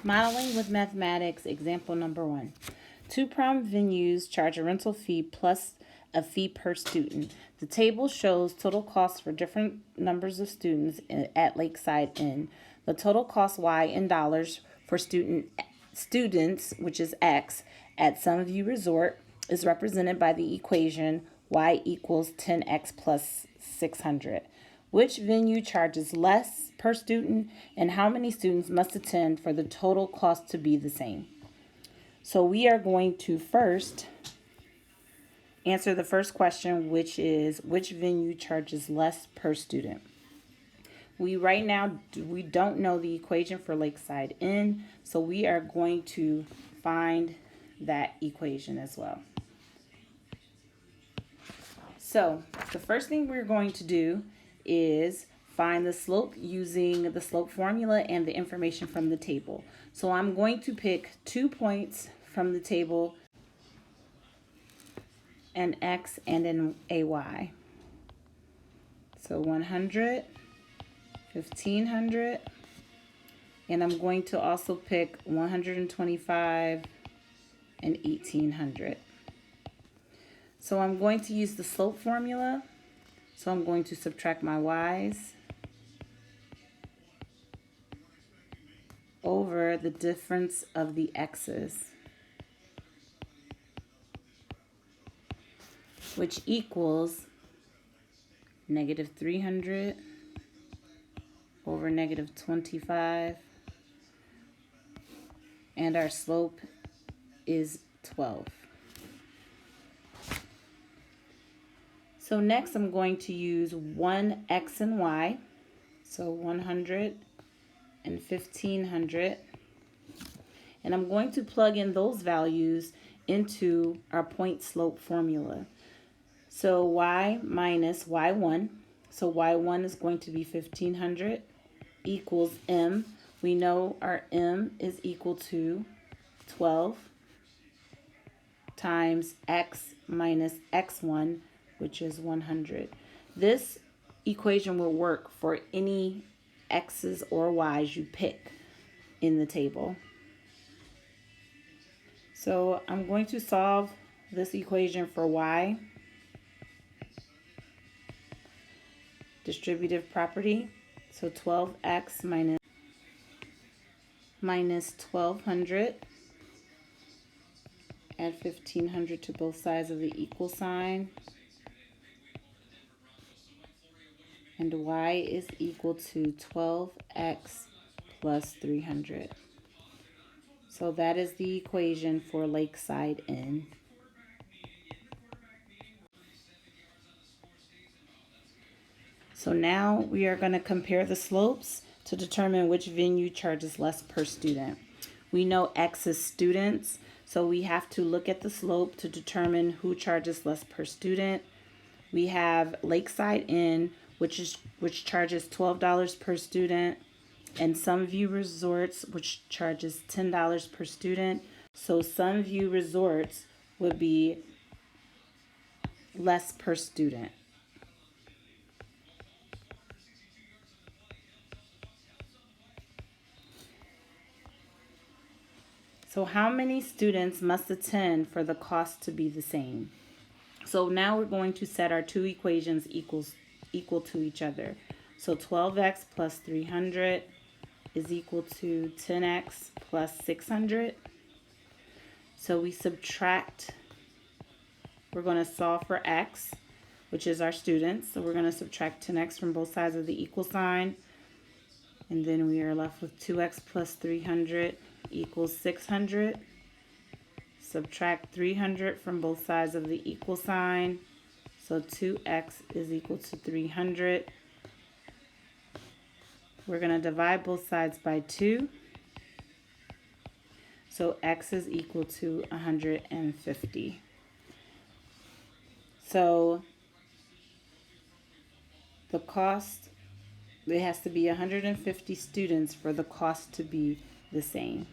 Modeling with mathematics, example number 1. Two prom venues charge a rental fee plus a fee per student. The table shows total costs for different numbers of students at Lakeside Inn. The total cost Y in dollars for students, which is X, at Sunview Resort is represented by the equation Y equals 10X plus 600. Which venue charges less per student, and how many students must attend for the total cost to be the same? So we are going to first answer the first question, which is which venue charges less per student. We don't know the equation for Lakeside Inn, so we are going to find that equation as well. So the first thing we're going to do is find the slope using the slope formula and the information from the table. So I'm going to pick 2 points from the table, an X and an AY. So 100, 1500, and I'm going to also pick 125 and 1800. So I'm going to use the slope formula. So I'm going to subtract my Y's over the difference of the X's, which equals negative 300 over negative 25, and our slope is 12. So next I'm going to use one X and Y, so 100 and 1500, and I'm going to plug in those values into our point slope formula. So Y minus Y1, so Y1 is going to be 1500 equals M. We know our M is equal to 12 times X minus X1, which is 100. This equation will work for any X's or Y's you pick in the table. So I'm going to solve this equation for Y. Distributive property. So 12X minus 1200. Add 1500 to both sides of the equal sign. And Y is equal to 12X plus 300. So that is the equation for Lakeside Inn. So now we are going to compare the slopes to determine which venue charges less per student. We know X is students, so we have to look at the slope to determine who charges less per student. We have Lakeside Inn, which charges $12 per student, and Sunview Resorts, which charges $10 per student. So Sunview Resorts would be less per student. So how many students must attend for the cost to be the same? So now we're going to set our two equations equal to each other. So 12X plus 300 is equal to 10X plus 600. So we subtract, we're going to solve for X, which is our students. So we're going to subtract 10X from both sides of the equal sign. And then we are left with 2X plus 300 equals 600. Subtract 300 from both sides of the equal sign. So 2X is equal to 300. We're going to divide both sides by 2. So X is equal to 150. So the cost, it has to be 150 students for the cost to be the same.